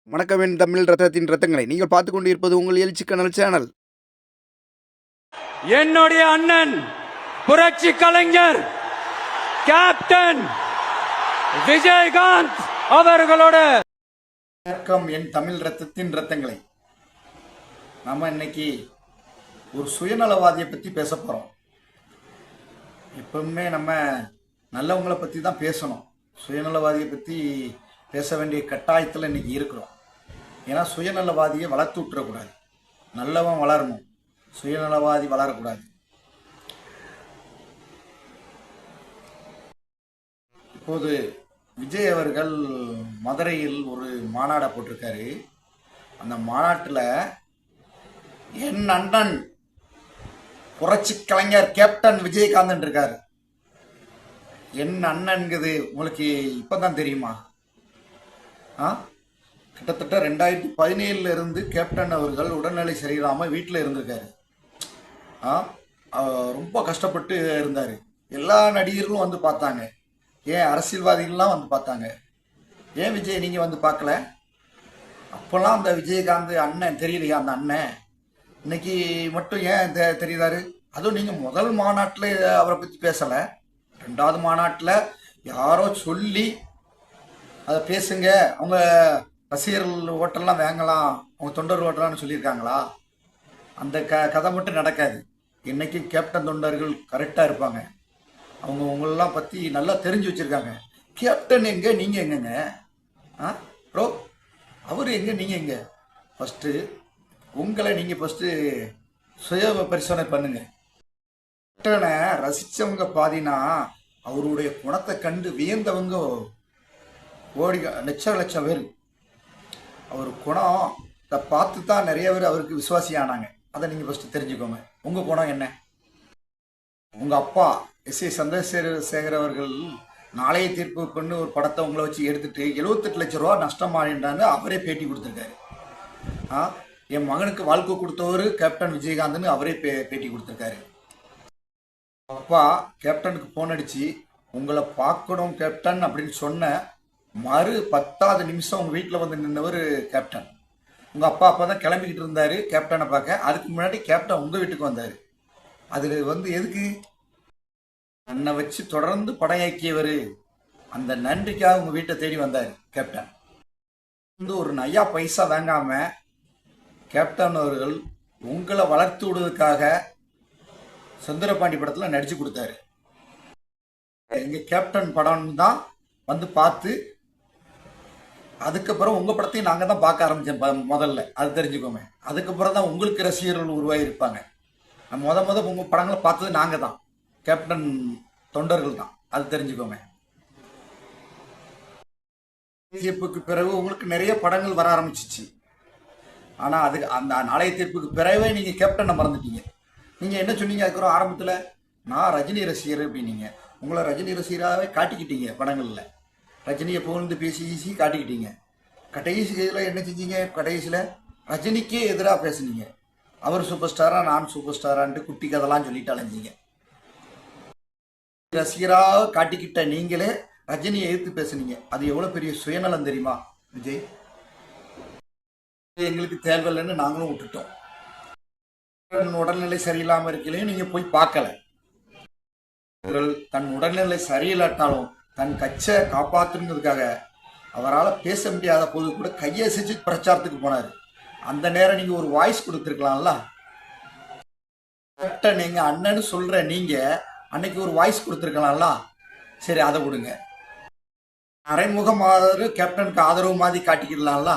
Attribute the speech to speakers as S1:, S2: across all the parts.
S1: வணக்கம் என் தமிழ் ரத்தத்தின் ரத்தங்களை நீங்கள் பார்த்துக் கொண்டிருப்பது உங்கள் எழுச்சி கனல் சேனல்.
S2: என்னுடைய அண்ணன் புரட்சி கலைஞர் கேப்டன் விஜயகாந்த் அவர்களோட
S3: வணக்கம் என் தமிழ் ரத்தத்தின் ரத்தங்களை. நம்ம இன்னைக்கு ஒரு சுயநலவாதியை பற்றி பேச போகிறோம். எப்பவுமே நம்ம நல்லவங்களை பற்றி தான் பேசணும். சுயநலவாதியை பற்றி பேச வேண்டிய கட்டாயத்தில் இன்னைக்கு இருக்கிறோம். ஏன்னா சுயநலவாதியை வளர்த்து விட்டுறக்கூடாது. நல்லவன் வளரணும், சுயநலவாதி வளரக்கூடாது. இப்போது விஜய் அவர்கள் மதுரையில் ஒரு மாநாடை போட்டிருக்காரு. அந்த மாநாட்டில் என் அண்ணன் புரட்சி கலைஞர் கேப்டன் விஜயகாந்த் இருக்காரு. என் அண்ணன்கிறது உங்களுக்கு இப்பதான் தெரியுமா? கிட்டத்தட்ட 2017 இருந்து கேப்டன் அவர்கள் உடல்நிலை சரியில்லாமல் வீட்டில் இருந்திருக்காரு. ரொம்ப கஷ்டப்பட்டு இருந்தார். எல்லா நடிகர்களும் வந்து பார்த்தாங்க, ஏன் அரசியல்வாதிகள்லாம் வந்து பார்த்தாங்க. ஏன் விஜய் நீங்கள் வந்து பார்க்கல? அப்போல்லாம் அந்த விஜயகாந்த் அண்ணன் தெரியலையா? அந்த அண்ணன் இன்னைக்கு மட்டும் ஏன் தெரியுதாரு? அதுவும் நீங்கள் முதல் மாநாட்டில் அவரை பற்றி பேசலை, 2வது மாநாட்டில் யாரோ சொல்லி அதை பேசுங்க, அவங்க ரசிகர்கள் ஓட்டெல்லாம் வாங்கலாம், அவங்க தொண்டர் ஓட்டலாம்னு சொல்லியிருக்காங்களா? அந்த கதை மட்டும் நடக்காது. இன்னைக்கு கேப்டன் தொண்டர்கள் கரெக்டாக இருப்பாங்க. அவங்க உங்களெல்லாம் பற்றி நல்லா தெரிஞ்சு வச்சுருக்காங்க. கேப்டன் எங்கே, நீங்கள் எங்கங்க? ப்ரோ, அவர் எங்கே, நீங்கள் எங்கே? ஃபஸ்ட்டு உங்களை நீங்கள் ஃபஸ்ட்டு சுய பரிசோதனை பண்ணுங்க. கேப்டனை ரசித்தவங்க பாதினா அவருடைய குணத்தை கண்டு வியந்தவங்க ஓடி லட்சம் பேர். அவர் குணத்தை பார்த்து தான் நிறைய பேர் அவருக்கு விசுவாசி ஆனாங்க. அதை நீங்கள் ஃபஸ்ட்டு தெரிஞ்சுக்கோங்க. உங்கள் குணம் என்ன? உங்கள் அப்பா எஸ்.ஏ. சந்திரசேகர் அவர்கள் நாளைய தீர்ப்பு கொண்டு ஒரு படத்தை உங்களை வச்சு எடுத்துட்டு 78 லட்சம் ரூபா நஷ்டமாயின்றான்னு அவரே பேட்டி கொடுத்துருக்காரு. என் மகனுக்கு வாழ்க்கை கொடுத்தவர் கேப்டன் விஜயகாந்த்னு அவரே பேட்டி கொடுத்துருக்காரு. அப்பா கேப்டனுக்கு ஃபோன் அடித்து உங்களை பார்க்கணும் கேப்டன் அப்படின்னு சொன்ன மறு 10வது நிமிஷம் உங்கள் வீட்டில் வந்து நின்றவர் கேப்டன். உங்கள் அப்பா அப்போ தான் கிளம்பிக்கிட்டு இருந்தார் கேப்டனை பார்க்க. அதுக்கு முன்னாடி கேப்டன் உங்கள் வீட்டுக்கு வந்தார். அதில் வந்து எதுக்கு? என்னை வச்சு தொடர்ந்து படம் இயக்கியவர். அந்த நன்றிக்காக உங்கள் வீட்டை தேடி வந்தார் கேப்டன். வந்து ஒரு நையா பைசா வாங்காமல் கேப்டன் அவர்கள் உங்களை வளர்த்து விடுவதற்காக சுந்தரபாண்டி படத்தில் நடித்து கொடுத்தாரு. எங்கள் கேப்டன் படம் தான் வந்து பார்த்து அதுக்கப்புறம் உங்கள் படத்தையும் நாங்கள் தான் பார்க்க ஆரம்பித்தோம் முதல்ல. அது தெரிஞ்சுக்கோங்க. அதுக்கப்புறம் தான் உங்களுக்கு ரசிகர்கள் உருவாகியிருப்பாங்க. முத உங்கள் படங்களை பார்த்தது நாங்கள் தான், கேப்டன் தொண்டர்கள் தான். அது தெரிஞ்சுக்கோங்க. தீர்ப்புக்கு பிறகு உங்களுக்கு நிறைய படங்கள் வர ஆரம்பிச்சிச்சு. ஆனால் அதுக்கு அந்த நாளைய தீர்ப்புக்கு பிறவே நீங்கள் கேப்டனை மறந்துட்டீங்க. நீங்கள் என்ன சொன்னீங்க? அதுக்கப்புறம் ஆரம்பத்தில் நான் ரஜினி ரசிகர் அப்படின்னீங்க. உங்களை ரஜினி ரசிகராகவே காட்டிக்கிட்டீங்க படங்களில். ரஜினியை புகழ்ந்து பேசி காட்டிக்கிட்டீங்க. கடைசியில் என்ன செஞ்சீங்க? கடைசியில் ரஜினிக்கே எதிராக பேசுனீங்க. அவர் சூப்பர் ஸ்டாரா, நான் சூப்பர் ஸ்டாரான்ட்டு குட்டி கதெல்லாம் சொல்லிட்டு அலைஞ்சீங்க. ரசிகராக காட்டிக்கிட்ட நீங்களே ரஜினியை எதிர்த்து பேசுனீங்க. அது எவ்வளோ பெரிய சுயநலம் தெரியுமா விஜய்? எங்களுக்கு தேவையில்லைன்னு நாங்களும் விட்டுட்டோம். உடல்நிலை சரியில்லாமல் இருக்கலையும் நீங்கள் போய் பார்க்கல. தன் உடல்நிலை சரியில்லாட்டாலும் தன் கட்சியை காப்பாற்றுங்கிறதுக்காக அவரால் பேச முடியாத போது கூட கையசைச்சு பிரச்சாரத்துக்கு போனார். அந்த நேரம் நீங்கள் ஒரு வாய்ஸ் கொடுத்துருக்கலாம்ல. கேப்டன் எங்கள் அண்ணன்னு சொல்கிற நீங்கள் அன்னைக்கு ஒரு வாய்ஸ் கொடுத்துருக்கலாம்ல. சரி, அதை விடுங்க. அரைமுகமாக கேப்டனுக்கு ஆதரவு மாதிரி காட்டிக்கிடலாம்ல.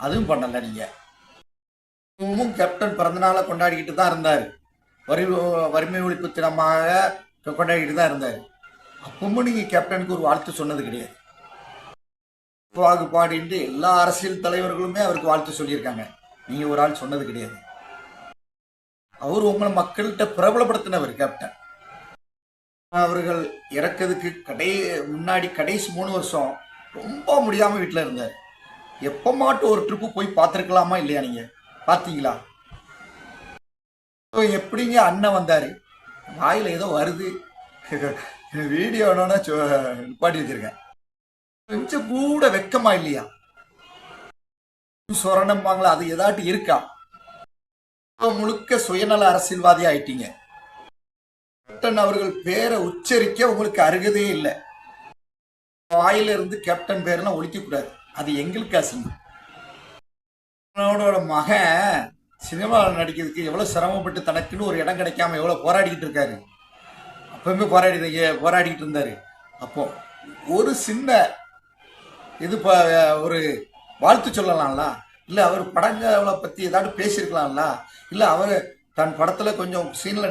S3: அதுவும் பண்ணல. நீங்கள் கேப்டன் பிறந்தநாளை கொண்டாடிக்கிட்டு தான் இருந்தார். வறுமை ஒழிப்பு தினமாக கொண்டாடிக்கிட்டு தான் இருந்தார். அப்பவும் நீங்கள் கேப்டனுக்கு ஒரு வாழ்த்து சொன்னது கிடையாது. பாகுபாடின்றி எல்லா அரசியல் தலைவர்களுமே அவருக்கு வாழ்த்து சொல்லியிருக்காங்க. நீங்கள் ஒரு ஆள் சொன்னது கிடையாது. அவர் உங்களை மக்கள்கிட்ட பிரபலப்படுத்தினவர் கேப்டன். அவர்கள் இறக்கிறதுக்கு முன்னாடி கடைசி 3 வருஷம் ரொம்ப முடியாமல் வீட்டில் இருந்தார். எப்போ மாட்டும் ஒரு ட்ரிப்பு போய் பார்த்துருக்கலாமா இல்லையா? நீங்கள் பார்த்தீங்களா? எப்படிங்க அண்ணன் வந்தார்? வாயில் ஏதோ வருது, வீடியோ வேணும்னா நிப்பாட்டி வச்சிருக்கேன். கொஞ்சம் கூட வெக்கமா இல்லையா? சொரணம்பாங்களா, அது ஏதாட்டு இருக்கா? முழுக்க சுயநல அரசியல்வாதி ஆயிட்டீங்க. கேப்டன் அவர்கள் பேரை உச்சரிக்க உங்களுக்கு அருகதே இல்லை. வாயில இருந்து கேப்டன் பேரெல்லாம் ஒழிக்க கூடாது, அது எங்களுக்கு அசிங்கம். மகன் சினிமாவில் நடிக்கிறதுக்கு எவ்வளவு சிரமப்பட்டு தனக்குன்னு ஒரு இடம் கிடைக்காம எவ்வளவு போராடிக்கிட்டு இருக்காரு. அப்பவுமே போராடிக்கிட்டு இருந்தாரு. அப்போ ஒரு சின்ன இது ஒரு வாழ்த்து சொல்லலாம்ல, இல்ல அவர் படங்களை பத்தி ஏதாவது பேசியிருக்கலாம்ல, இல்ல அவர் தன் படத்துல கொஞ்சம் சீன்ல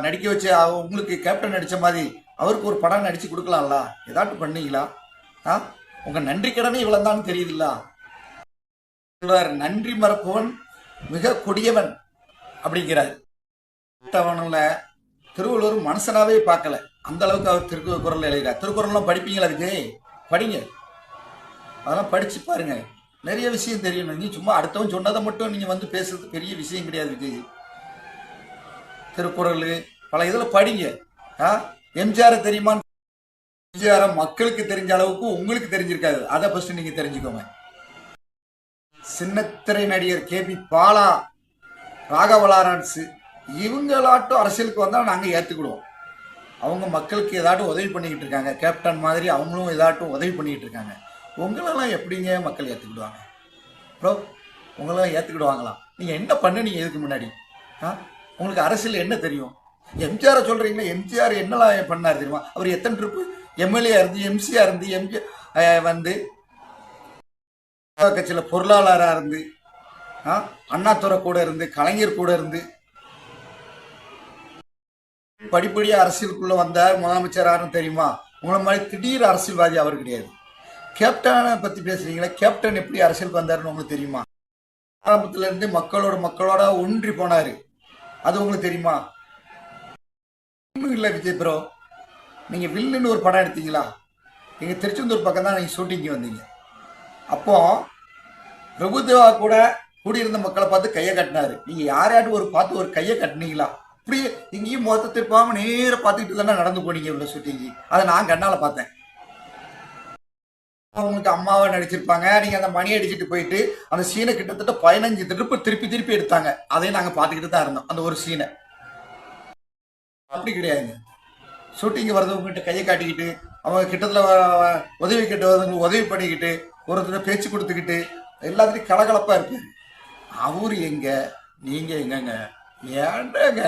S3: நடிக்க வச்சு உங்களுக்கு கேப்டன் நடிச்ச மாதிரி அவருக்கு ஒரு படம் நடிச்சு கொடுக்கலாம்ல, ஏதாட்டு பண்ணீங்களா? உங்க நன்றி கடனே இவ்வளவுதான் தெரியுதுல்ல. நன்றி மறப்பவன் மிக கொடியவன் அப்படிங்கிறார். திருவள்ளுவர் மனுஷனாவே பார்க்கல, அந்த அளவுக்கு அவர் திருக்குறள் எழுதுகிறார். திருக்குறள்லாம் படிப்பீங்களா விஜய்? படிங்க, அதெல்லாம் படிச்சு பாருங்க, நிறைய விஷயம் தெரியணும். நீ சும்மா அடுத்தவன் சொன்னதை மட்டும் நீங்க வந்து பேசுறது பெரிய விஷயம் கிடையாது விஜய். திருக்குறள் பல இதுல படிங்க. எம்ஜிஆர் தெரியுமா? எம்ஜிஆர் மக்களுக்கு தெரிஞ்ச அளவுக்கு உங்களுக்கு தெரிஞ்சிருக்காது, அதை ஃபர்ஸ்ட் நீங்க தெரிஞ்சுக்கோங்க. சின்னத்திரை நடிகர் கேபி பாலா, ராகவலாரன்ஸ் இவங்களாட்டும் அரசியலுக்கு வந்தால் நாங்கள் ஏற்றுக்கிடுவோம். அவங்க மக்களுக்கு ஏதாட்டும் உதவி பண்ணிக்கிட்டு இருக்காங்க, கேப்டன் மாதிரி அவங்களும் ஏதாட்டும் உதவி பண்ணிக்கிட்டு இருக்காங்க. உங்களெல்லாம் எப்படிங்க மக்கள் ஏற்றுக்கிடுவாங்க? ப்ரோ, உங்களெல்லாம் ஏற்றுக்கிடுவாங்களா? நீங்கள் என்ன பண்ணுனீங்க இதுக்கு முன்னாடி? உங்களுக்கு அரசியல் என்ன தெரியும்? எம்ஜிஆரை சொல்கிறீங்களா? எம்ஜிஆர் என்னெல்லாம் பண்ணார் தெரியுமா? அவர் எத்தனை ட்ரிப்பு எம்எல்ஏ இருந்து, எம்சிஆர் இருந்து, வந்து கட்சியில் பொருளாளராக இருந்து, அண்ணாதுரை கூட இருந்து, கலைஞர் கூட இருந்து படிப்படியா அரசியலுக்குள்ள வந்தார். முதலமைச்சரான்னு தெரியுமா? உங்களை மாதிரி திடீர் அரசியல்வாதி அவர் கிடையாது. கேப்டனை பத்தி பேசுறீங்களா? கேப்டன் எப்படி அரசியலுக்கு வந்தாருன்னு உங்களுக்கு தெரியுமா? ஆரம்பத்துல இருந்து மக்களோட ஒன்றி போனாரு, அது உங்களுக்கு தெரியுமா? இல்ல விஜய் ப்ரோ, நீங்க வில்லுன்னு ஒரு படம் எடுத்தீங்களா? நீங்க திருச்செந்தூர் பக்கம் தான் நீங்க ஷூட்டிங்கு வந்தீங்க. அப்போ பிரபுதேவா கூட கூடியிருந்த மக்களை பார்த்து கையை கட்டினாரு. நீங்க யாரையாட்டு பார்த்து ஒரு கையை கட்டினீங்களா? அப்படியே இங்கேயும் மொத்த திருப்பாம நேர பார்த்துக்கிட்டு தானே நடந்து போனீங்க இவ்வளவு ஷூட்டிங்கு. அதை நான் கண்ணால பார்த்தேன். அவங்களுக்கு அம்மாவை நடிச்சிருப்பாங்க, நீங்க அந்த மணி அடிச்சுட்டு போயிட்டு அந்த சீனை கிட்டத்தட்ட 15 திருப்பி எடுத்தாங்க. அதையும் நாங்க பார்த்துக்கிட்டு தான் இருந்தோம், அந்த ஒரு சீனை. அப்படி கிடையாதுங்க. ஷூட்டிங் வரதவங்ககிட்ட கையை காட்டிக்கிட்டு, அவங்க கிட்டத்துல உதவி கிட்ட உதவி பண்ணிக்கிட்டு, ஒருத்தர் பேச்சு கொடுத்துக்கிட்டு எல்லாத்துலையும் கலகலப்பா இருப்பாரு. அவரு எங்க, நீங்க எங்கங்க? ஏண்டங்க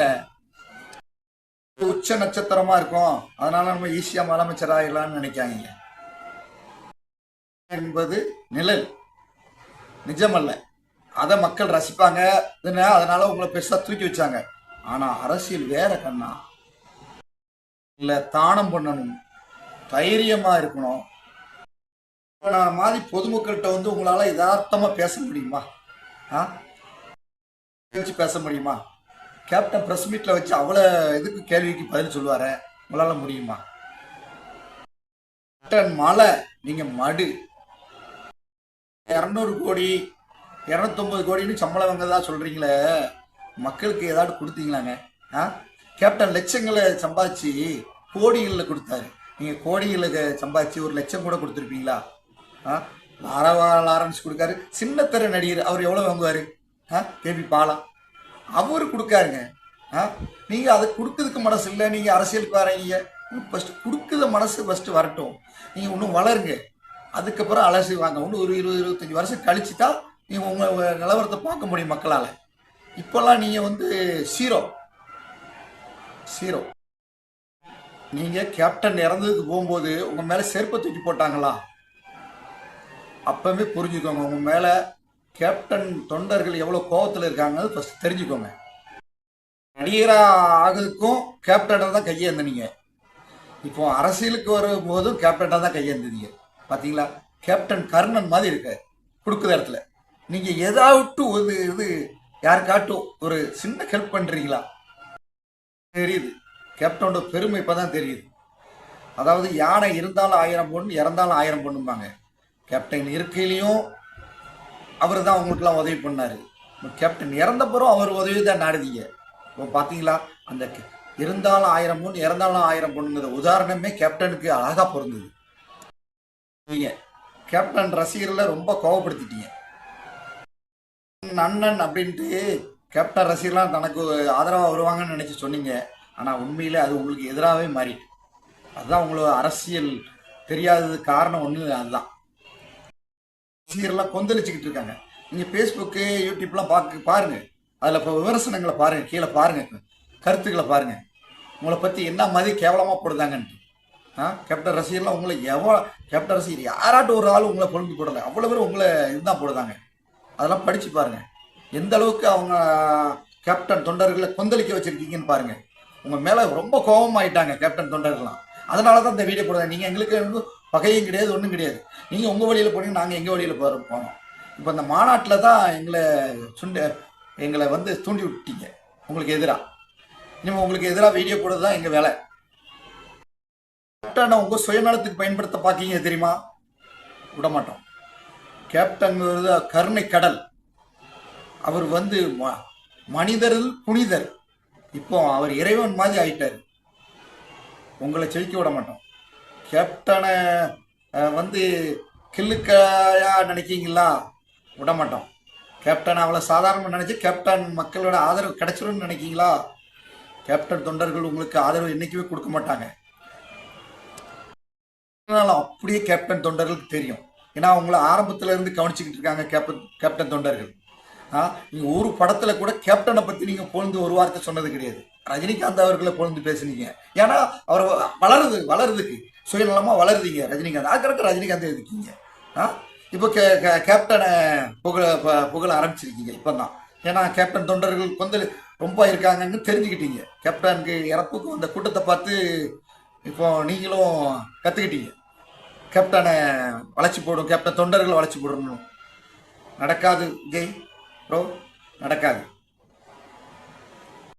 S3: உச்ச நட்சத்திரமா இருக்கும், அதனால நம்ம ஈஸியா முதலமைச்சர் ஆயிடலாம்னு நினைக்காங்க என்பது நிழல், நிஜமல்ல. அதை மக்கள் ரசிப்பாங்க, அதனால உங்களை பெருசா தூக்கி வச்சாங்க. ஆனா அரசியல் வேற கண்ணா. இல்ல தானம் பண்ணணும், தைரியமா இருக்கணும். மாதிரி பொதுமக்கள்கிட்ட வந்து உங்களால யதார்த்தமா பேச முடியுமா? பேச முடியுமா? கேப்டன் பிரஸ் மீட்ல வச்சு அவ்வளவு இதுக்கு கேள்விக்கு பதில் சொல்லுவார, உங்களால முடியுமா? கேப்டன் மலை, நீங்க மடு. 200 கோடி 250 கோடின்னு சம்பளம் வங்கதா சொல்றீங்களே, மக்களுக்கு ஏதாவது கொடுத்தீங்களாங்க? கேப்டன் லட்சங்களை சம்பாதிச்சு கோடிகளில் கொடுத்தாரு. நீங்க கோடிகளுக்கு சம்பாதிச்சு 1 லட்சம் கூட கொடுத்துருப்பீங்களா? லாரன்ஸ் கொடுக்காரு. சின்னத்திரை நடிகர் அவர் எவ்வளவு வாங்குவாரு? கேபி பாலா அவரு கொடுக்காருங்க. நீங்க அதை கொடுக்கறதுக்கு மனசு இல்லை, நீங்க அரசியலுக்கு வரீங்க. ஃபர்ஸ்ட் கொடுக்குற மனசு ஃபர்ஸ்ட் வரட்டும், நீங்க இன்னும் வளருங்க, அதுக்கப்புறம் அலசி வாங்க. இன்னும் ஒரு 20-25 வருஷம் கழிச்சுதான் நீங்க உங்க நிலவரத்தை பார்க்க முடியும் மக்களால. இப்பெல்லாம் நீங்க வந்து சீரோ. நீங்க கேப்டன் இறந்ததுக்கு போகும்போது உங்க மேல செருப்பை தூக்கி போட்டாங்களா? அப்பவே புரிஞ்சுக்கோங்க, உங்க மேல கேப்டன் தொண்டர்கள் எவ்வளவு கோபத்துல இருக்காங்க ஃபர்ஸ்ட் தெரிஞ்சுக்கோங்க. நடிகரா ஆகுதுக்கும் கேப்டனை தான் கையேந்தீங்க. இப்போ அரசியலுக்கு வரும்போதும் கேப்டனா தான் கையேந்தீங்க. பாத்தீங்களா? கேப்டன் கர்ணன் மாதிரி இருக்க கொடுக்குற இடத்துல நீங்க ஏதாவது ஒரு இது யாருக்காட்டும் ஒரு சின்ன ஹெல்ப் பண்றீங்களா? தெரியுது, கேப்டனோட பெருமை இப்பதான் தெரியுது. அதாவது யானை இருந்தாலும் 1000 பொண்ணு, இறந்தாலும் 1000 பொண்ணும்பாங்க. கேப்டன் இருக்கையிலையும் அவர் தான் அவங்களுக்குலாம் உதவி பண்ணாரு. கேப்டன் இறந்தப்பறம் அவர் உதவி தான் நாடுதீங்க. இப்போ பார்த்தீங்களா, அந்த இருந்தாலும் 1000 பொண்ணு, இறந்தாலும் 1000 பொண்ணுங்கிற உதாரணமே கேப்டனுக்கு அழகா பொருந்தது. நீங்க கேப்டன் ரசிகர்களை ரொம்ப கோவப்படுத்திட்டீங்க. அண்ணன் அப்படின்ட்டு கேப்டன் ரசிகர்லாம் தனக்கு ஆதரவாக வருவாங்கன்னு நினச்சி சொன்னீங்க. ஆனால் உண்மையில் அது உங்களுக்கு எதிராகவே மாறிட்டு. அதுதான் உங்களோட அரசியல் தெரியாதது காரணம் ஒன்று அதுதான். ரசிகர்லாம் கொந்தளிச்சுக்கிட்டு இருக்காங்க. நீங்கள் ஃபேஸ்புக்கு யூடியூப்லாம் பாருங்கள். அதில் இப்போ விமர்சனங்களை பாருங்கள், கீழே பாருங்கள், கருத்துக்களை பாருங்கள். உங்களை பற்றி என்ன மாதிரி கேவலமாக போடுதாங்கன்ட்டு. கேப்டன் ரசிகர்லாம் உங்களை கேப்டன் ரசிகர் யாராட்டும் ஒரு ஆள் உங்களை பொழுது போடலை, அவ்வளோ பேர் உங்களை இதுதான் போடுதாங்க. அதெல்லாம் படித்து பாருங்கள். எந்த அளவுக்கு அவங்க கேப்டன் தொண்டர்களை கொந்தளிக்க வச்சுருக்கீங்கன்னு பாருங்கள். உங்கள் மேலே ரொம்ப கோபமாயிட்டாங்க கேப்டன் தொண்டர்கள்லாம். அதனால தான் இந்த வீடியோ போடுறேன். நீங்கள் எங்களுக்கு பகையும் கிடையாது, ஒன்றும் கிடையாது. நீங்கள் உங்கள் வழியில் போனீங்க, நாங்கள் எங்கள் வழியில் போனோம். இப்போ இந்த மாநாட்டில் தான் எங்களை வந்து தூண்டி விட்டீங்க உங்களுக்கு எதிராக. இனிமேல் உங்களுக்கு எதிராக வீடியோ போடுறது தான் எங்கள் வேலை. கேப்டனை உங்கள் சுயநலத்துக்கு பயன்படுத்த பார்க்கீங்க தெரியுமா? விட மாட்டோம். கேப்டன் கருணை கடல். அவர் வந்து மனிதரில் புனிதர். இப்போ அவர் இறைவன் மாதிரி ஆயிட்டார். உங்களை செழிக்க விட மாட்டோம். கேப்டனை வந்து கில்லுக்கையா நினைக்கிங்களா? விட மாட்டோம். கேப்டன் அவ்வளோ சாதாரணமாக நினச்சி கேப்டன் மக்களோட ஆதரவு கிடைச்சிரும்னு நினைக்கிங்களா? கேப்டன் தொண்டர்கள் உங்களுக்கு ஆதரவு என்றைக்குமே கொடுக்க மாட்டாங்க. அப்படியே கேப்டன் தொண்டர்களுக்கு தெரியும். ஏன்னா அவங்கள ஆரம்பத்துல இருந்து கவனிச்சுக்கிட்டு இருக்காங்க கேப்டன் தொண்டர்கள். நீங்கள் ஒரு படத்தில் கூட கேப்டனை பற்றி நீங்கள் பொழுது ஒரு வார்த்தை சொன்னது கிடையாது. ரஜினிகாந்த் அவர்களை பொழுது பேசுனீங்க. ஏன்னா அவர் வளருதுக்கு சுயநலமாக வளருதீங்க ரஜினிகாந்த். அதுக்கடுத்து ரஜினிகாந்த் எதுக்கீங்க? இப்போ கேப்டனை புகழ ஆரம்பிச்சிருக்கீங்க இப்போ தான். ஏன்னா கேப்டன் தொண்டர்கள் ரொம்ப இருக்காங்கன்னு தெரிஞ்சுக்கிட்டீங்க. கேப்டனுக்கு இறப்புக்கு அந்த கூட்டத்தை பார்த்து இப்போ நீங்களும் கற்றுக்கிட்டீங்க. கேப்டனை வளைச்சி போடும், கேப்டன் தொண்டர்களை வளைச்சி போடணும். நடக்காது விஜய் ப்ரோ, நடக்காது.